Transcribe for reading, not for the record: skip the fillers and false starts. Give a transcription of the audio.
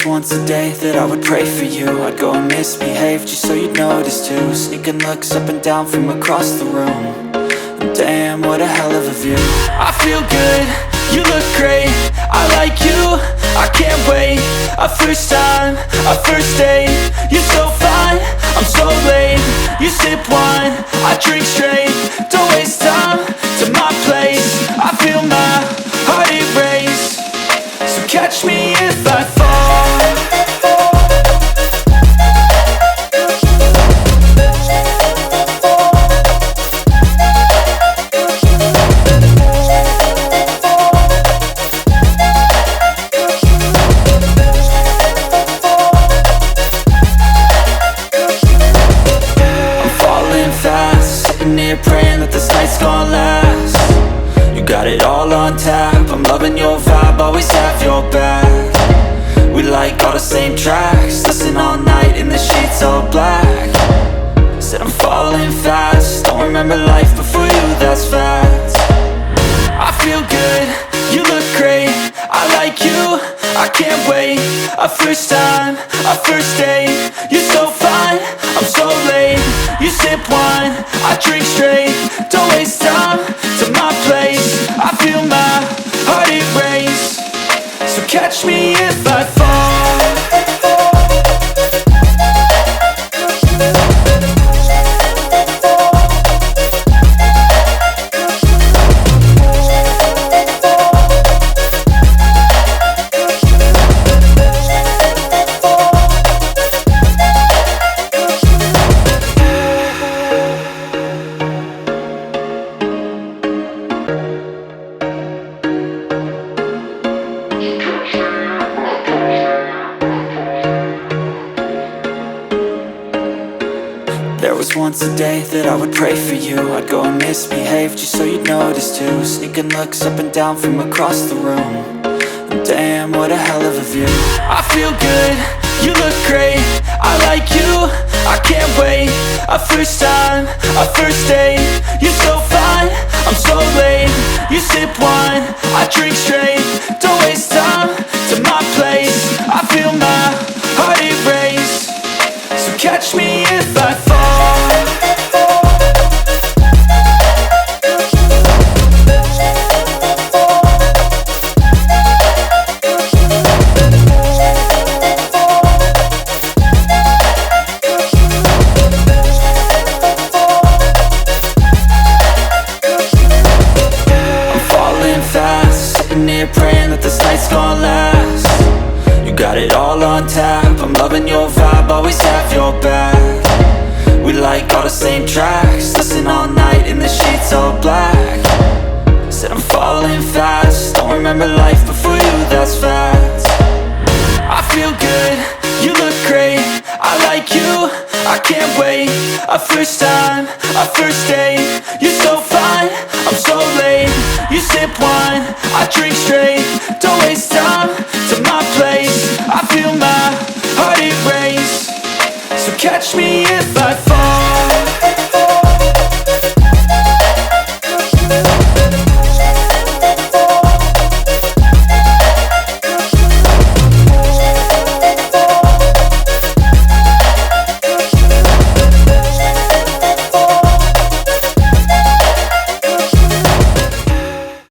once a day that I would pray for you. I'd go and misbehave just so you'd notice too. Sneaking looks up and down from across the room. And damn, what a hell of a view. I feel good, you look great, I like you, I can't wait. A first time, a first date, you're so fine, I'm so late. You sip wine, I drink straight. Don't waste time to my place. I feel my heart erase. So catch me if I fall. Praying that this night's gonna last. You got it all on tap, I'm loving your vibe, always have your back. We like all the same tracks, listen all night in the sheets all black. Said I'm falling fast, don't remember life before you, that's fact. I feel good, you look great, I like you, I can't wait. A first time, a first date, you're so fine, I'm so late. You sip wine, I drink straight. Don't waste time to my place. I feel my heart erase. So catch me if I fall. There was once a day that I would pray for you. I'd go and misbehave just so you'd notice too. Sneaking looks up and down from across the room. And damn, what a hell of a view. I feel good, you look great, I like you, I can't wait. A first time, a first date, you're so fine, I'm so late. You sip wine, I drink straight. Don't waste time to my place. I feel my heart erase. So catch me if I fall. Praying that this night's gonna last. You got it all on tap, I'm loving your vibe, always have your back. We like all the same tracks, listen all night in the sheets all black. Said I'm falling fast, don't remember life before you, that's fact. I feel good, you look great, I like you, I can't wait. A first time, a first date, you're so fine, I'm so late. You sip wine, I drink straight. Don't waste time to my place. I feel my heart erase. So catch me if I fall.